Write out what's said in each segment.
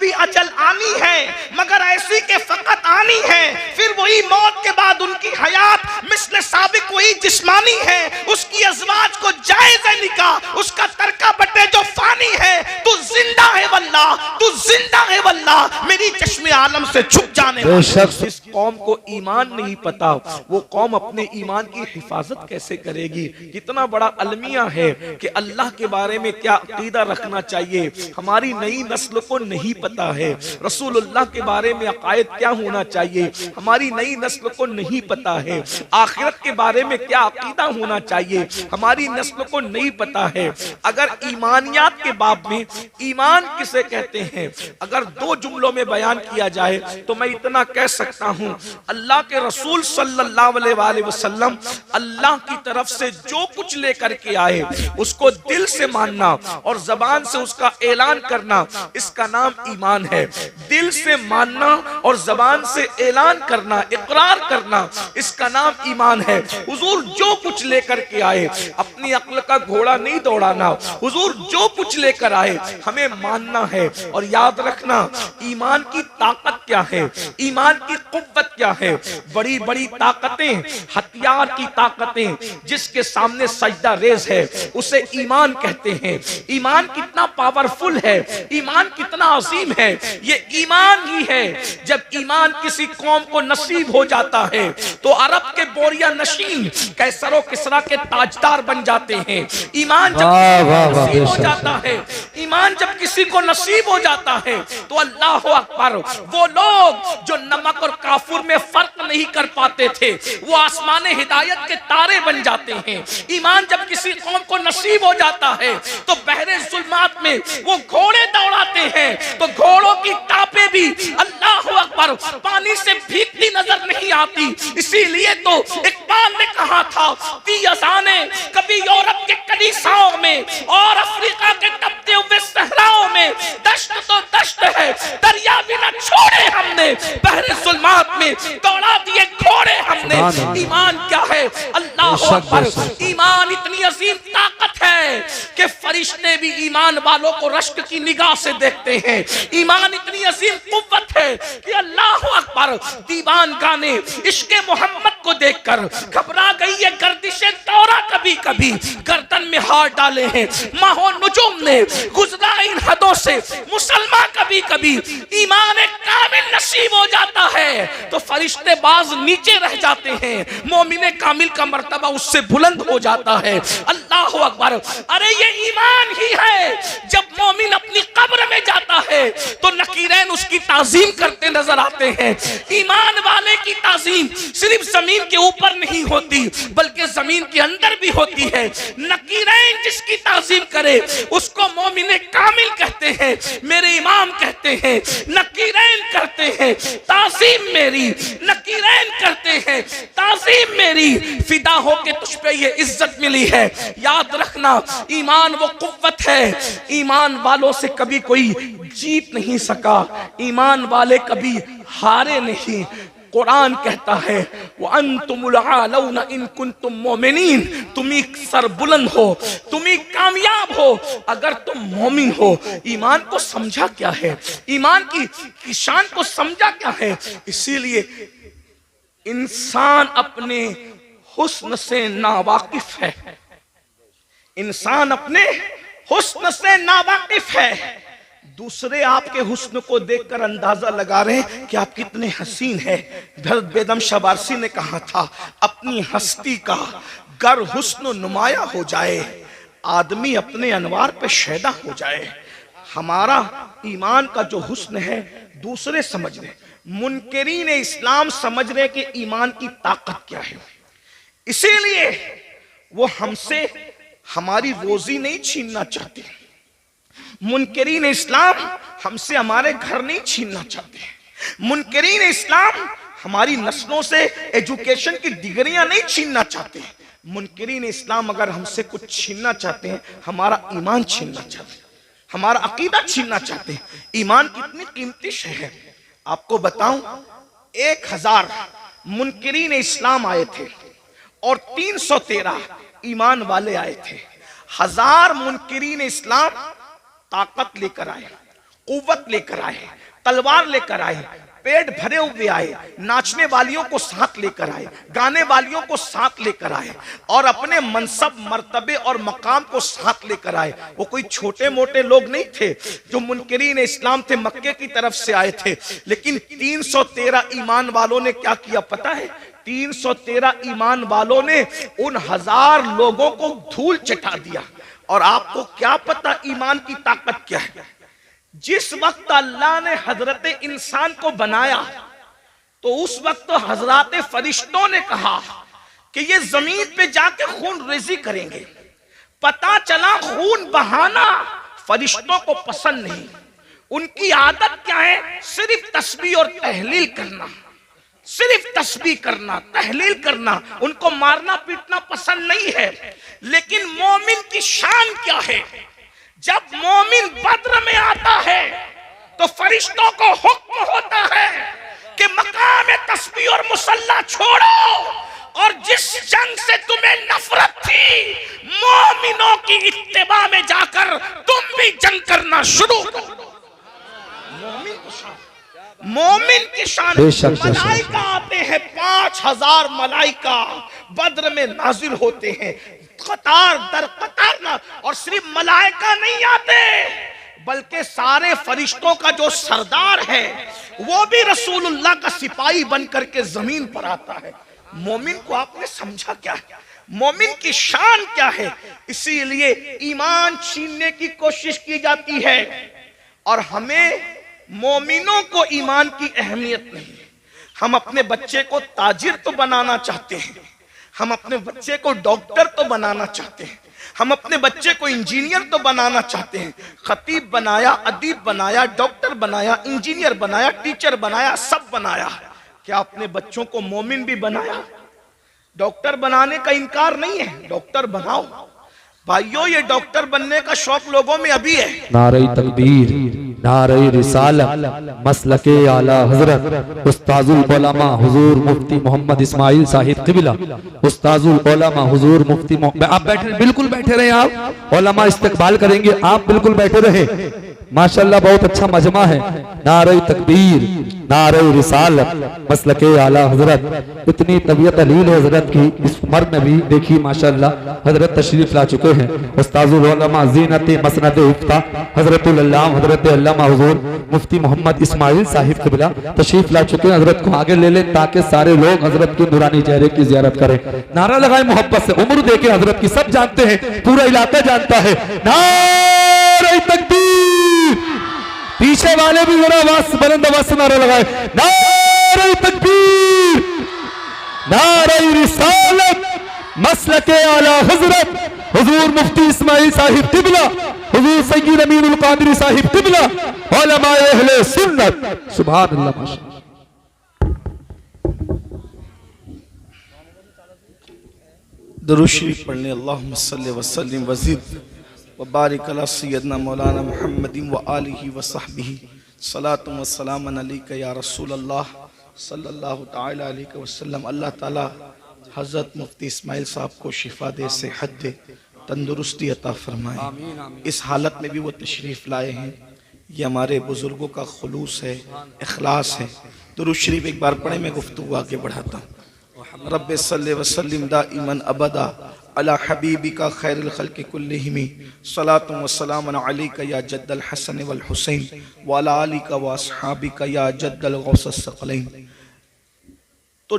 भी अजल आनी है, मगर ऐसी के फकत आनी है। फिर वही मौत के बाद उनकी हयात मिस्ल साबिक वही जिस्मानी है। उसकी अज़वाज को जायज़ है निकाह, उसका तरका बटे जो फानी है। तू जिंदा है वल्लाह, तू जिंदा है वल्लाह, मेरी चश्मे आलम से छुप जाने वाला। जिस कौम को ईमान नहीं पता, वो कौम अपने ईमान की हिफाजत कैसे करेगी? कितना बड़ा अलमिया है कि अल्लाह के बारे में क्या अकीदा रखना चाहिए, हमारी नई नस्ल को नहीं पता है। रसूलुल्लाह के बारे में अकायद क्या होना चाहिए, हमारी नई नस्ल को नहीं पता है। आखिरत के बारे में क्या अकीदा होना चाहिए, हमारी नस्ल को नहीं पता है। अगर ईमानियात के बाब में ईमान किसे कहते हैं, अगर दो जुमलों में बयान किया जाए तो मैं इतना कह सकता हूं, अल्लाह के रसूल सल्लल्लाहु अलैहि वसल्लम अल्लाह की तरफ से जो कुछ लेकर के आए उसको दिल से मानना और जबान से उसका ऐलान करना, इसका नाम ईमान है। दिल से मानना और जबान से ऐलान करना, इकरार करना, इसका नाम ईमान है। हुजूर जो कुछ लेकर के आए, अपनी अक्ल का घोड़ा नहीं दौड़ाना, हुजूर जो कुछ लेकर आए हमें मानना है। और याद रखना, ईमान की ताकत क्या है, ईमान की कुव्वत क्या है। बड़ी बड़ी ताकतें, हथियार की ताकतें, जिसके सामने सजदा रेज है उसे ईमान कहते हैं। ईमान कितना पावरफुल है, ईमान कितना अजीम है, ये ईमान ही है। जब ईमान किसी कौम को नसीब हो जाता है तो अरब के बोरिया नशीन कैसरो किसरा के ताजदार बन जाते हैं। ईमान जब नसीब हो जाता है, ईमान जब किसी को नसीब हो जाता है तो अल्लाह अकबर, वो लोग जो नमक और काफुर में फर्क नहीं कर पाते थे वो आसमान हिदायत के तारे बन जाते हैं। ईमान जब किसी कौम को नसीब हो जाता है तो बहरे जुल्मात में वो घोड़े दौड़ाते हैं तो घोड़ों की टापे भी अल्लाह अकबर पानी से भीगती नजर नहीं आती। इसीलिए तो इकबाल ने कहा था, अजाने कभी यूरोप के कलीसाओं में और अफ्रीका के तपते हुए सहराओं में, दश्त तो दश्त है, दरिया भी न छोड़े हमने, बहरे जुल्मात में दौड़ा दिए घोड़े हमने। ईमान क्या है? अल्लाह अकबर। ईमान इतनी अजीम ताकत है कि फरिश्ते भी ईमान वालों को रश्क की निगाह से देखते हैं। ईमान इतनी अजीम कुव्वत है कि अल्लाह अकबर, दीवान गाने इश्क़े मोहम्मद को देखकर घबरा गई है गर्दिशे दौरा, कभी कभी गर्दन में हाथ डाले हैं माहो नुजुम ने, गुजरा इन हदों से मुसलमान कभी कभी ईमान कामिल नसीब हो जाता है तो फरिश्ते बाज नीचे रह जाते हैं, मोमिने कामिल का मर्तबा उससे बुलंद हो जाता है। अल्लाह अकबर। अरे ये ईमान ही है, जब मोमिन अपनी कब्र में जाता है तो नकीरैन उसकी ताजीम करते नजर आते हैं। ईमान वाले की ताजीम सिर्फ जमीन के ऊपर नहीं होती बल्कि जमीन के अंदर भी होती है। नकीरैन जिसकी ताजीम करे उसको मोमिने कामिल कहते हैं, मेरे इमाम कहते हैं। नकीरैन करते हैं ताजीम मेरी, नकीरैन करते हैं ताजीम मेरी, फिदा हो के तुझ पे ये इज्जत मिली है। याद रखना, ईमान वो कुव्वत है, ईमान वालों से कभी कोई जीत नहीं सका, ईमान वाले कभी हारे नहीं। कुरान कहता है वो अंतुमुल आलौना इन कुंतुम मोमिनीन, तुम ही सरबुलंद हो, तुम ही कामयाब हो अगर तुम मोमिन हो। ईमान को समझा क्या है, ईमान की शान को समझा क्या है। इसीलिए इंसान अपने हुस्न से नावाकिफ है, इंसान अपने हुस्न से नावाकिफ है। दूसरे आपके हुस्न को देखकर अंदाजा लगा रहे हैं कि आप कितने हसीन हैं। हज़रत बेदम शबारसी ने कहा था, अपनी हस्ती का गर हुस्न नुमाया हो जाए, आदमी अपने अनवार पे शैदा हो जाए। हमारा ईमान का जो हुस्न है दूसरे समझ रहे, मुनकिरीन इस्लाम समझ रहे कि ईमान की ताकत क्या है। इसीलिए वो हमसे हमारी रोजी नहीं छीनना चाहते। मुनकिरीन इस्लाम हमसे हमारे घर नहीं छीनना चाहते। मुनकिरीन इस्लाम हमारी नस्लों से एजुकेशन की डिग्रियां नहीं छीनना चाहते। मुनकिरीन इस्लाम अगर हमसे कुछ छीनना चाहते हैं, हमारा ईमान छीनना चाहते हैं, हमारा अकीदा छीनना चाहते हैं। ईमान कितनी कीमती शय है आपको बताऊं। 1000 मुनकिरीन इस्लाम आए थे और 313 ईमान वाले आए थे। 1000 मुनकिरीन इस्लाम ताकत लेकर आए कुव्वत लेकर आए, तलवार लेकर आए, पेट भरे हुए आए, नाचने वालियों को साथ लेकर आए, गाने वालियों को साथ लेकर आए और अपने मनसब मर्तबे और मकाम को साथ लेकर आए। वो कोई छोटे मोटे लोग नहीं थे जो मुनकिरीन इस्लाम थे, मक्के की तरफ से आए थे। लेकिन 313 ईमान वालों ने क्या किया पता है? 313 ईमान वालों ने उन 1000 लोगों को धूल चटा दिया। और आपको क्या पता ईमान की ताकत क्या है? जिस वक्त अल्लाह ने हजरत इंसान को बनाया तो उस वक्त तो हजरत फरिश्तों ने कहा कि ये जमीन पे जाके खून रेजी करेंगे। पता चला खून बहाना फरिश्तों को पसंद नहीं। उनकी आदत क्या है? सिर्फ तस्बीह और तहलील करना, सिर्फ तस्बीह करना, तहलील करना। उनको मारना पीटना पसंद नहीं है। लेकिन मोमिन की शान क्या है? जब मोमिन बद्र में आता है तो फरिश्तों को हुक्म होता है कि मकाम तस्बीह और मुसल्ला छोड़ो और जिस जंग से तुम्हें नफरत थी, मोमिनों की इत्तिबा में जाकर तुम भी जंग करना शुरू करो। मोमिन की शान। मलाइका आते हैं, 5000 मलाइका बद्र में नाजिल होते हैं, कतार दर कतार ना। और सिर्फ मलाइका नहीं आते बल्कि सारे फरिश्तों का जो सरदार है वो भी रसूलुल्लाह का सिपाही बनकर के जमीन पर आता है। मोमिन को आपने समझा क्या है? मोमिन की शान क्या है? इसीलिए ईमान छीनने की कोशिश की जाती है और हमें मोमिनों को ईमान की अहमियत नहीं है। हम अपने बच्चे को ताजिर तो बनाना चाहते हैं, हम अपने बच्चे को डॉक्टर तो बनाना चाहते हैं, हम अपने बच्चे को इंजीनियर तो बनाना चाहते हैं। खतीब बनाया, अदीब बनाया, डॉक्टर बनाया, इंजीनियर बनाया, टीचर बनाया, सब बनाया। क्या अपने बच्चों को मोमिन भी बनाया? डॉक्टर बनाने का इनकार नहीं है, डॉक्टर बनाओ भाइयों। ये डॉक्टर बनने का शौक लोगों में अभी है। नारे तकबीर, नारे रिसालत, मसलके आला हजरत उस्ताजुल उलमा हुजूर मुफ्ती मोहम्मद इस्माइल साहिब क़िबला, उस्ताजुल उलमा हुजूर मुफ्ती। आप बैठे, बिल्कुल बैठे रहे। आप उलमा इस्तकबाल करेंगे, आप बिल्कुल बैठे रहे। माशाल्लाह बहुत अच्छा मजमा है। नारे तकबीर, नारे रिसालत, मसलके आला हजरत। इतनी तबीयत अलील है हजरत की, इस उम्र में भी देखिए माशाल्लाह हजरत तशरीफ ला चुके हैं। उस्ताजुल उलमा ज़ीनत मसनद इफ्ता हजरतुल अल्लामा हजरत अल्लामा हुजूर मुफ्ती मोहम्मद इस्माइल साहिब क़िबला तशरीफ ला चुके हैं। हजरत को आगे ले लें ताकि सारे लोग हजरत के नूरानी चेहरे की ज़ियारत करें। नारा लगाए मोहब्बत से, उम्र देखे हजरत की, सब जानते हैं, पूरा इलाका जानता है। नारे तकबीर, पीछे वाले भी जरा आवाज बुलंद आवाज से नारा लगाए। नारे तकबीर, नारे रिसालत, मसलके आला हजरत हुजूर मुफ्ती इस्माइल साहिब क़िबला, हुजूर सय्यद अमीनुल कादरी साहिब क़िबला, उलमाए अहले सुन्नत। सुभान अल्लाह। माशाअल्लाह। दुरूद शरीफ पढ़ने। अल्लाहुम्मा सल्लि व सल्लिम व ज़िद व बारिक अला सय्यदना मौलाना मुहम्मदिन व आलिहि व सहबिही सलातु व सलामन अलैका या रसूल अल्लाह सल्लल्लाहु तआला अलैहि वसल्लम। अल्लाह ताला हज़रत मुफ्ती इस्माइल साहब को शिफा दे, सेहत दे, तंदुरुस्ती अता फरमाए। इस हालत में भी वो तशरीफ़ लाए हैं। ये हमारे बुजुर्गों का खुलूस है, इखलास है। दुरूद शरीफ एक बार पढ़े, मैं गुफ्तगू आगे बढ़ाता हूँ। रब्बे सल्ले व सल्लिम दाइमन अबदा अला हबीबिका खैरुल खल्क़ि कुल्लिहिम सलातु व सलामुन अलैका या जद्दल हसन वल हुसैन व अला आलिका व अस्हाबिका या जद्दल गौसस सकलैन। तो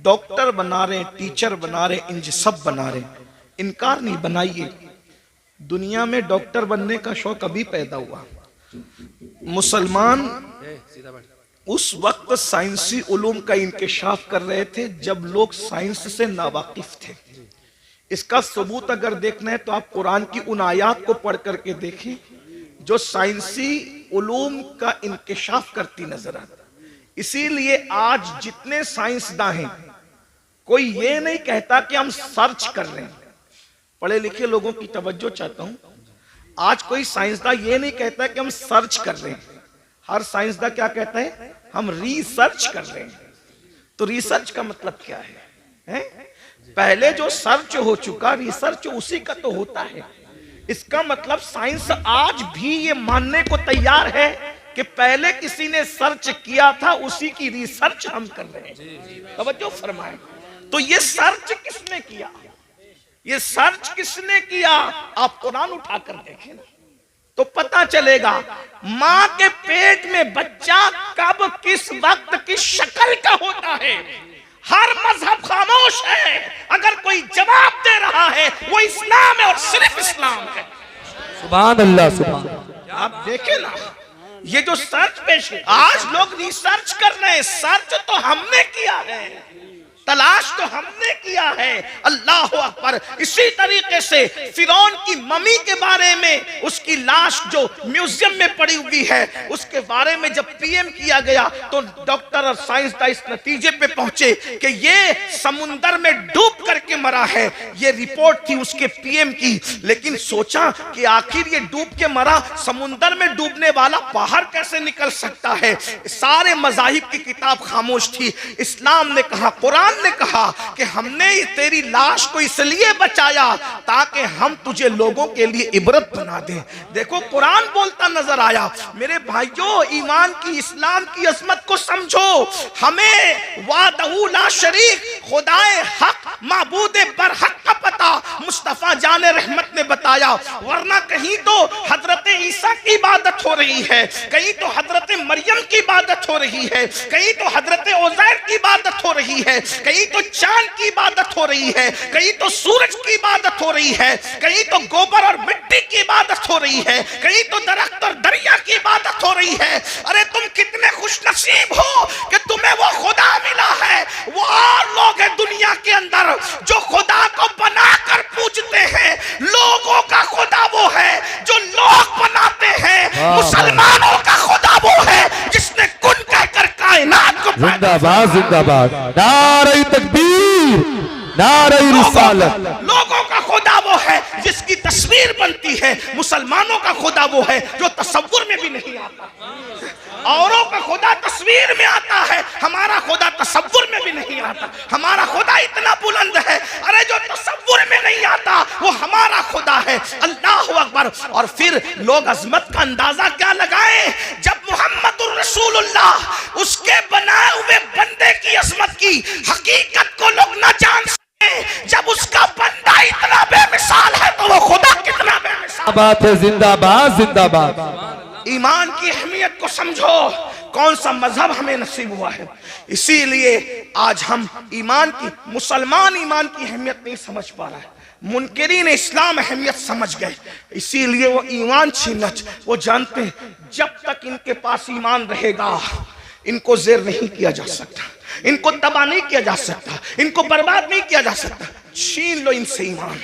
डॉक्टर बना रहे, टीचर बना रहे, इंज सब बना रहे, इनकार नहीं। बनाइए। दुनिया में डॉक्टर बनने का शौक अभी पैदा हुआ। मुसलमान उस वक्त साइंसी उलूम का इंकिशाफ कर रहे थे जब लोग साइंस से नावाकिफ थे। इसका सबूत अगर देखना है तो आप कुरान की उन आयात को पढ़ करके देखें जो साइंसी उलूम का इंकिशाफ करती नजर आती। इसीलिए आज जितने साइंसदां हैं, कोई ये नहीं कहता कि हम सर्च कर रहे हैं। पढ़े लिखे लोगों की तवज्जो चाहता हूं। आज कोई साइंसदां ये नहीं कहता कि हम सर्च कर रहे हैं। हर साइंसदां क्या कहता है? हम रिसर्च कर रहे हैं। तो रिसर्च का मतलब क्या है? पहले जो सर्च हो चुका, रिसर्च उसी का तो होता है। इसका मतलब साइंस आज भी ये मानने को तैयार है कि पहले किसी ने सर्च किया था, उसी की रिसर्च हम कर रहे हैं। तवज्जो फरमाएं। तो ये सर्च किसने किया? ये सर्च किसने किया? आप कुरान उठाकर देखें ना, तो पता चलेगा मां के पेट में बच्चा कब किस वक्त किस शक्ल का होता है। हर मजहब खामोश है। अगर कोई जवाब दे रहा है वो इस्लाम है और सिर्फ इस्लाम है। सुभान अल्लाह, सुभान। आप देखें ना, ये जो सर्च पेश है, आज लोग रिसर्च कर रहे हैं। सर्च तो हमने किया है, तलाश तो हमने किया है। अल्लाह अकबर। इसी तरीके से फिरौन की मम्मी के बारे में, उसकी लाश जो म्यूजियम में पड़ी हुई है, उसके बारे में जब पीएम किया गया तो डॉक्टर और साइंसदान इस नतीजे पे पहुंचे कि ये समुंदर में डूब करके मरा है। ये रिपोर्ट थी उसके पीएम की, लेकिन सोचा कि आखिर ये डूब के मरा, समुंदर में डूबने वाला बाहर कैसे निकल सकता है। सारे मजाहिब की किताब खामोश थी। इस्लाम ने कहा, कुरान ने कहा कि हमने तेरी लाश को इसलिए बचाया ताकि हम तुझे लोगों के लिए इबरत बना दें। देखो कुरान बोलता नजर आया। मेरे भाइयों, ईमान की, इस्लाम की अजमत को समझो। हमें वादहू ला शरीक, खुदाए हक, माबूद बरहक का पता मुस्तफा जाने रहमत ने बताया। वरना कहीं तो हजरत ईसा की इबादत हो रही है, कहीं तो हजरत मरियम की इबादत हो रही है, कहीं तो हजरत उज़ैर की इबादत हो रही है, कहीं तो चांद की इबादत हो रही है, कहीं तो सूरज की इबादत हो रही है, कहीं तो गोबर और मिट्टी की इबादत हो रही है, कहीं तो दरख्त और दरिया की इबादत हो रही है। अरे तुम कितने खुशनसीब हो कि तुम्हें वो खुदा मिला है। वो और लोग हैं दुनिया के अंदर जो खुदा को बनाकर पूजते हैं। लोगों का खुदा वो है जो लोग बनाते हैं। मुसलमानों का खुदा वो है जिसने कुन कहकर कायनात को जिंदाबाद, जिंदाबाद, नारे तकबीर, नारे रिसालत। लोगों का खुदा वो है जिसकी तस्वीर बनती है। मुसलमानों का खुदा वो है जो तसव्वुर में भी नहीं आता। औरों का खुदा तस्वीर में आता है, हमारा खुदा तसव्वुर में भी नहीं आता। हमारा खुदा इतना बुलंद है, अरे जो तसव्वुर में नहीं आता वो हमारा खुदा है। अल्लाह अकबर। और फिर लोग अजमत का अंदाजा क्या लगाएं जब मुहम्मदुर रसूलुल्लाह उसके बनाए हुए बंदे की अजमत की हकीकत को लोग न जान सके। जब उसका बंदा इतना बेमिसाल है तो वो खुदा कितना बेमिसाल बात है। जिंदाबाद, जिंदाबाद। ईमान की अहमियत को समझो। कौन सा मजहब हमें नसीब हुआ है। इसीलिए आज हम ईमान की, मुसलमान ईमान की अहमियत नहीं समझ पा रहा है। मुनकिरीन इस्लाम अहमियत समझ गए, इसीलिए वो ईमान छीनना। वो जानते हैं जब तक इनके पास ईमान रहेगा इनको ज़ेर नहीं किया जा सकता, इनको तबाह नहीं किया जा सकता, इनको बर्बाद नहीं किया जा सकता। छीन लो इनसे ईमान।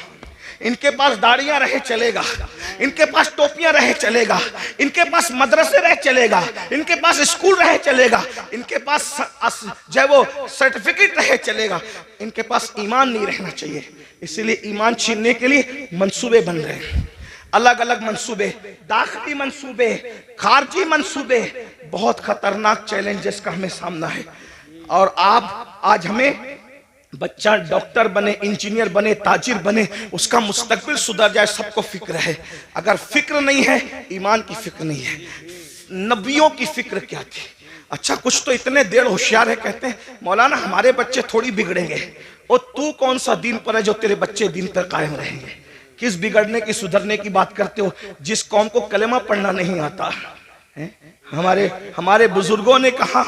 इनके पास दाढ़ियां रहे चलेगा, इनके पास टोपियां रहे चलेगा, इनके पास मदरसे रहे चलेगा, इनके पास स्कूल रहे चलेगा, इनके पास जो वो सर्टिफिकेट रहे चलेगा, इनके पास ईमान नहीं रहना चाहिए। इसीलिए ईमान छीनने के लिए मंसूबे बन रहे हैं, अलग अलग मंसूबे, दाखिली मंसूबे, खारजी मंसूबे। बहुत खतरनाक चैलेंजेस का हमें सामना है। और आप आज हमें बच्चा डॉक्टर बने, इंजीनियर बने, ताजिर बने, उसका मुस्तकबिल सुधर जाए, सबको फिक्र है। अगर फिक्र नहीं है, ईमान की फिक्र नहीं है। नबियों की फिक्र क्या थी? अच्छा कुछ तो इतने देर होशियार है, कहते हैं मौलाना हमारे बच्चे थोड़ी बिगड़ेंगे। और तू कौन सा दीन पर है जो तेरे बच्चे दीन पर कायम रहेंगे? किस बिगड़ने की, सुधरने की बात करते हो जिस कौम को कलेमा पढ़ना नहीं आता है? हमारे बुजुर्गों ने कहा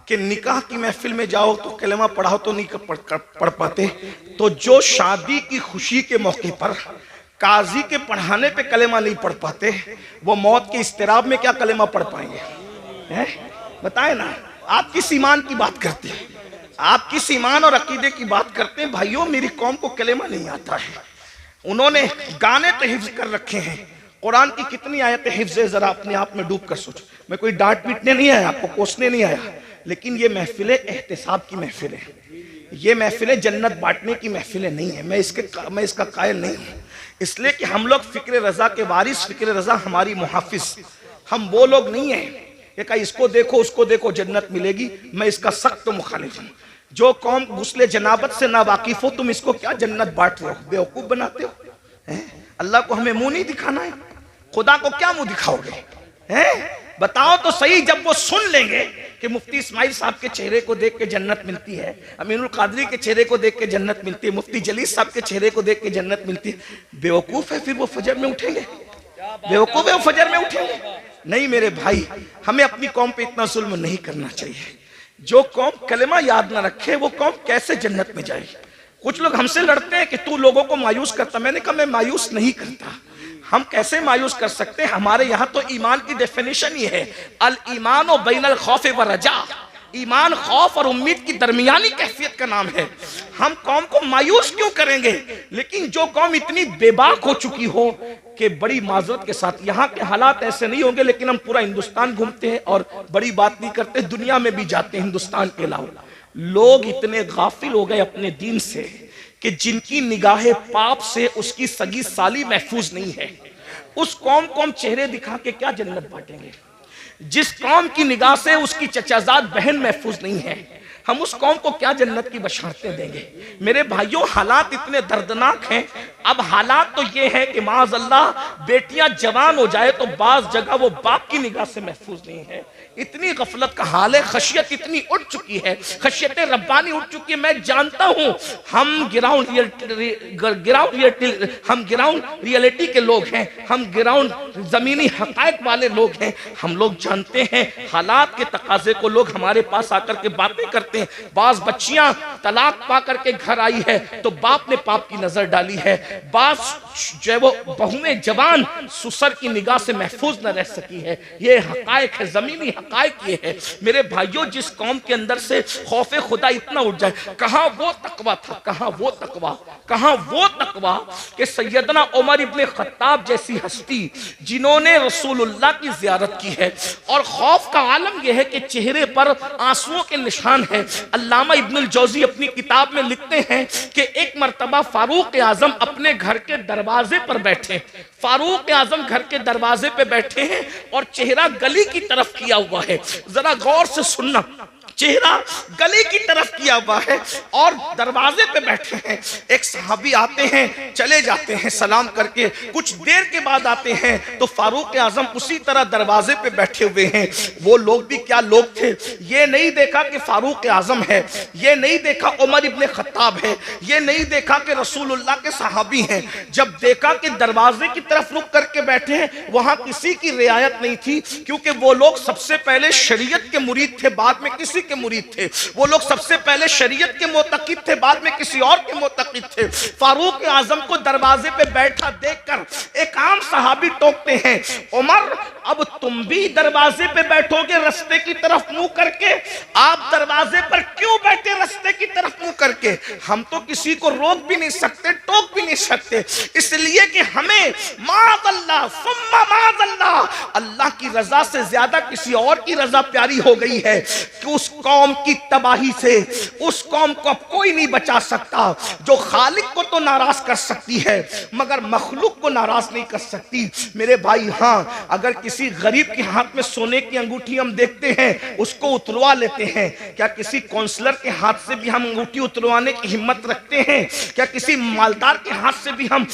कि निकाह की महफिल में जाओ तो कलेमा पढ़ाओ तो नहीं पढ़ पाते, तो जो शादी की खुशी के मौके पर काजी के पढ़ाने पे कलेमा नहीं पढ़ पाते, वो मौत के इस्तिराब में क्या कलेमा पढ़ पाएंगे? बताए ना। आप किस ईमान की बात करते हैं? आप किस ईमान और अकीदे की बात करते हैं? भाइयों मेरी कौम को कलेमा नहीं आता है। उन्होंने गाने तो हिफ्ज कर रखे हैं, कुरान की कितनी आयतें हिफ्ज है, जरा अपने आप में डूब कर सोचो। मैं कोई डांट पीटने नहीं आया, आपको कोसने नहीं आया, लेकिन ये महफिलें एहतिसाब की महफिल है, ये महफिलें जन्नत बांटने की महफिलें नहीं है। मैं इसका कायल नहीं हूँ, इसलिए कि हम लोग फिक्र रजा के वारिस, फिक्र रजा हमारी मुहाफिज। हम वो लोग नहीं हैं कि कहा इसको देखो उसको देखो जन्नत मिलेगी। मैं इसका सख्त मुखालिफ हूँ। जो कौम गुस्ले जनाबत से ना वाकिफ हो, तुम इसको क्या जन्नत बांट रहे हो, बेवकूफ बनाते हो। अल्लाह को हमें मुंह नहीं दिखाना है, खुदा को क्या मुंह दिखाओगे हैं? बताओ तो सही। जब वो सुन लेंगे कि मुफ्ती इस्माइल साहब के चेहरे को देख के जन्नत मिलती है, अमीनुल कादरी के चेहरे को देख के जन्नत मिलती है, मुफ्ती जलीस साहब के चेहरे को देख के जन्नत मिलती है, बेवकूफ है फिर वो फजर में उठेंगे? बेवकूफ है वो फजर में उठेंगे? नहीं मेरे भाई, हमें अपनी कौम पे इतना जुल्म नहीं करना चाहिए। जो कौम कलमा याद ना रखे वो कौम कैसे जन्नत में जाए? कुछ लोग हमसे लड़ते हैं कि तू लोगों को मायूस करता। मैंने कहा मैं मायूस नहीं करता। हम कैसे मायूस कर सकते हैं? हमारे यहाँ तो ईमान की डेफिनेशन ही है, अल ईमान व बैनल खौफ व रजा। ईमान खौफ और उम्मीद की दरमियानी कैफियत का नाम है। हम कौम को मायूस क्यों करेंगे? लेकिन जो कौम इतनी बेबाक हो चुकी हो कि बड़ी माजरत के साथ, यहाँ के हालात ऐसे नहीं होंगे लेकिन हम पूरा हिंदुस्तान घूमते हैं और बड़ी बात नहीं करते, दुनिया में भी जाते हैं हिंदुस्तान के अलावा। लोग इतने गाफिल हो गए अपने दीन से कि जिनकी निगाहें पाप से उसकी सगी साली महफूज नहीं है, उस कौम को हम चेहरे दिखा के क्या जन्नत बांटेंगे? जिस कौम की निगाह से उसकी चचाजाद बहन महफूज नहीं है, हम उस कौम को क्या जन्नत की बशारतें देंगे? मेरे भाइयों, हालात इतने दर्दनाक हैं। अब हालात तो ये है कि माज़अल्लाह बेटियां जवान हो जाए तो बाज जगह वो बाप की निगाह से महफूज नहीं है। इतनी गफलत का हाल है, खशियत इतनी उठ चुकी है, खशियत रब्बानी उठ चुकी है। मैं जानता हूं हम ग्राउंड रियलिटी के लोग हैं, हम ग्राउंड जमीनी हकायक वाले लोग हैं। हम लोग जानते हैं हालात के तकाजे को। लोग हमारे पास आकर के बातें करते हैं। बाज बच्चियां तलाक पा करके घर आई है तो बाप ने पाप की नजर डाली है, बाज जो है वो बहुएं जवान सुसर की निगाह से महफूज न रह सकी है। ये हकायक है, जमीनी हकायक ये है। मेरे भाइयों, जिस कौम के अंदर से खौफे खुदा इतना उठ जाए, कहां वो तकवा था, कहां वो तकवा, कहां वो तकवा कि सैयदना उमर इब्ने खत्ताब जैसी हस्ती जिन्होंने रसूलुल्लाह की जियारत की है। और खौफ का आलम यह है कि चेहरे पर आंसुओं के निशान है। अल्लामा इब्नुल जौजी अपनी किताब में लिखते हैं कि एक मर्तबा फारूक आजम अपने घर के दरवाजे पर बैठे, फारूक आजम घर के दरवाजे पे बैठे हैं और चेहरा गली की तरफ किया हुआ है। जरा गौर से सुनना, चेहरा गली की तरफ किया हुआ है और दरवाजे पे बैठे हैं। एक सहाबी आते हैं, चले जाते हैं सलाम करके, कुछ देर के बाद आते हैं तो फारूक आजम उसी तरह दरवाजे पे बैठे हुए हैं। वो लोग भी क्या लोग थे, ये नहीं देखा कि फारूक आजम है, ये नहीं देखा उमर इब्ने खत्ताब है, ये नहीं देखा कि रसूलुल्लाह के सहाबी हैं। जब देखा कि दरवाजे की तरफ रुक करके बैठे हैं, वहां किसी की रियायत नहीं थी, क्योंकि वो लोग सबसे पहले शरीयत के मुरीद थे, बाद में किसी के मुरीद थे। वो लोग सबसे पहले शरीयत के मोतकिद थे, बाद में किसी और के मोतकिद थे। फारूक आजम को दरवाजे पे बैठा देखकर एक आम सहाबी टोकते हैं, उमर अब तुम भी दरवाजे पे बैठोगे रास्ते की तरफ मुंह करके? आप दरवाजे पर क्यों बैठे रास्ते की तरफ मुंह करके? हम तो किसी को रोक भी नहीं सकते, टोक भी नहीं सकते, इसलिए कि हमें माज़अल्लाह सुम्मा माज़अल्लाह अल्लाह की रजा से ज्यादा किसी और की रजा प्यारी हो गई है कि उस कौम की तबाही से उस कौम को अब कोई नहीं बचा सकता। जो खालिक को तो नाराज कर सकती है मगर मखलूक को नाराज नहीं कर सकती। मेरे भाई, हाँ, अगर किसी गरीब के हाथ में सोने की अंगूठी हम देखते हैं, उसको उतरवा लेते हैं। क्या किसी काउंसलर के हाथ से भी हम अंगूठी उतरवाने की हिम्मत रखते हैं? क्या किसी मालदार के हाथ से भी हम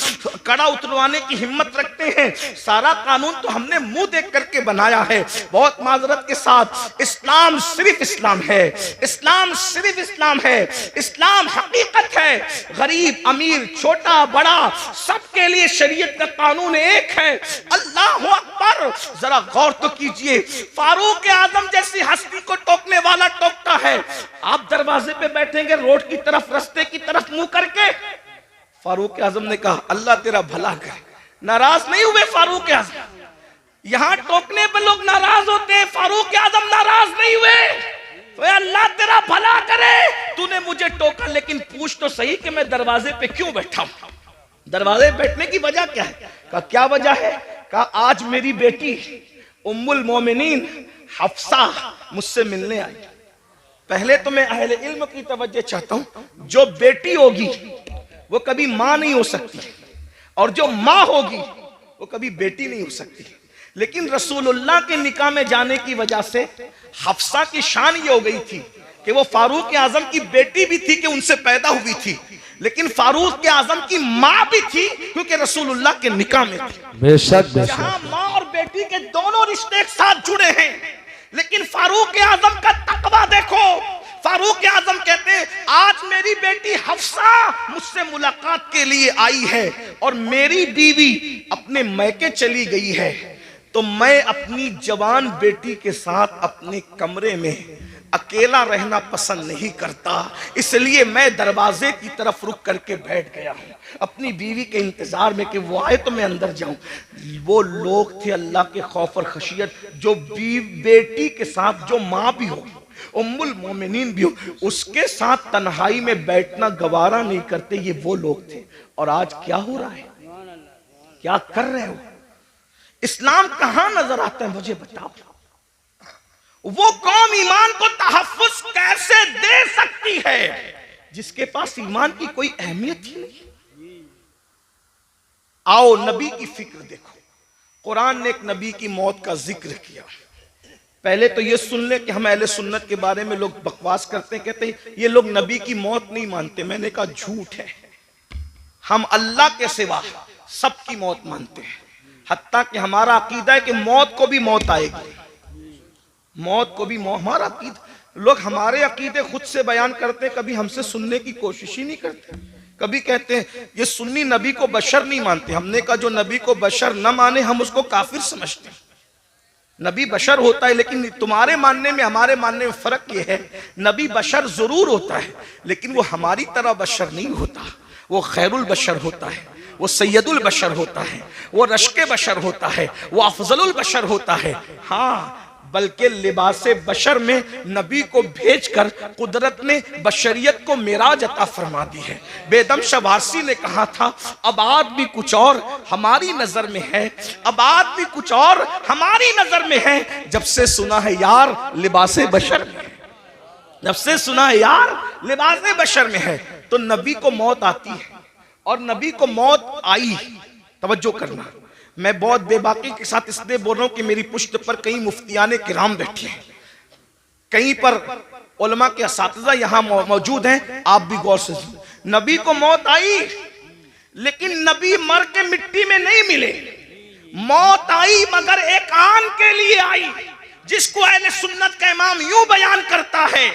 कड़ा उतरवाने की हिम्मत रखते हैं? सारा कानून तो हमने मुंह देख करके बनाया है। बहुत माजरत के साथ, इस्लाम सिर्फ इस्लाम है, इस्लाम सिर्फ इस्लाम है, इस्लाम हकीकत है। गरीब अमीर छोटा बड़ा सबके लिए शरीयत का कानून एक है। अल्लाह अकबर। जरा गौर तो कीजिए, फारूक आजम जैसी हस्ती को टोकने वाला टोकता है। आप दरवाजे पे बैठेंगे रोड की तरफ, रास्ते की तरफ मुंह करके। फारूक आजम ने कहा अल्लाह तेरा भला करे। नाराज नहीं हुए फारूक आजम। यहां टोकने पे लोग नाराज होते हैं, फारूक आजम नाराज नहीं हुए। तो अल्लाह तेरा भला करे, तूने मुझे टोका, लेकिन पूछ तो सही कि मैं दरवाजे पे क्यों बैठा हूं? दरवाजे बैठने की वजह क्या है? कहा क्या वजह है? कहा आज मेरी बेटी उम्मुल मोमिनीन हफ्सा मुझसे मिलने आई। पहले तो मैं अहले इल्म की तवज्जो चाहता हूं, जो बेटी होगी वो कभी मां नहीं हो सकती और जो मां होगी वो कभी बेटी नहीं हो सकती। लेकिन रसूलुल्लाह के निकाह में जाने की वजह से हफ्सा की शान ये हो गई थी कि वो फारूक आजम की बेटी भी थी कि उनसे पैदा हुई थी। लेकिन फारूक के आजम की माँ भी थी, क्योंकि रसूलुल्लाह के निकाह में थी। बेशक बेशक। जहां माँ और बेटी के दोनों रिश्ते एक साथ जुड़े हैं, लेकिन फारूक आजम का तकवा देखो। फारूक आजम कहते हैं, आज मेरी बेटी हफ्सा मुझसे मुलाकात के लिए आई है और मेरी बीवी अपने मैके चली गई है, तो मैं अपनी जवान बेटी के साथ अपने कमरे में अकेला रहना पसंद नहीं करता, इसलिए मैं दरवाजे की तरफ रुक करके बैठ गया हूं अपनी बीवी के इंतजार में कि वो आए तो मैं अंदर जाऊं। वो लोग थे अल्लाह के खौफ और खशियत, जो बेटी के साथ, जो माँ भी हो, उम्मुल मोमिनीन भी हो, उसके साथ तन्हाई में बैठना गवारा नहीं करते, ये वो लोग थे। और आज क्या हो रहा है, क्या कर रहे हो? इस्लाम कहां नजर आता है मुझे बताओ। वो कौम ईमान को तहफ्फुज कैसे दे सकती है जिसके पास ईमान की कोई अहमियत ही नहीं। आओ नबी की फिक्र देखो। कुरान ने एक नबी की मौत का जिक्र किया। पहले तो ये सुन ले कि हम अहले सुन्नत के बारे में लोग बकवास करते हैं, कहते हैं ये लोग नबी की मौत नहीं मानते। मैंने कहा झूठ है, हम अल्लाह के सिवा सबकी मौत मानते हैं। हत्ता कि हमारा अकीदा है कि मौत को भी मौत आएगी, मौत को भी मौत। हमारा अकीदा, लोग हमारे अकीदे खुद से बयान करते हैं, कभी हमसे सुनने की कोशिश ही नहीं करते। कभी कहते हैं ये सुन्नी नबी को बशर नहीं मानते। हमने कहा जो नबी को बशर न माने हम उसको काफिर समझते हैं। नबी बशर होता है, लेकिन तुम्हारे मानने में हमारे मानने में फर्क ये है, नबी बशर जरूर होता है लेकिन वो हमारी तरह बशर नहीं होता। वो खैरुल बशर होता है, वो सैयदुल बशर होता है, वो रश्के बशर होता है, वो अफजलुल बशर होता है। हाँ, बल्कि लिबासे बशर में नबी को भेजकर कुदरत ने बशरियत को मेराज अता फरमा दी है। बेदम शवारसी ने कहा था, अब आदमी कुछ और हमारी नजर में है, अब आदमी कुछ और हमारी नजर में है, जब से सुना है यार लिबासे बशर में है, जब से सुना है यार लिबासे बशर में है। तो नबी को मौत आती है और नबी को मौत आई। तवज्जो करना, मैं बहुत बेबाकी के साथ इसलिए बोल रहा हूं कि मेरी पुश्त पर कई मुफ्तियाने किराम बैठे हैं, कहीं पर उलमा के असातिज़ा यहां मौजूद हैं, आप भी गौर से। नबी को मौत आई लेकिन नबी मर के मिट्टी में नहीं मिले। मौत आई मगर एक आन के लिए आई, जिसको अहले सुन्नत का इमाम यूं बयान करता है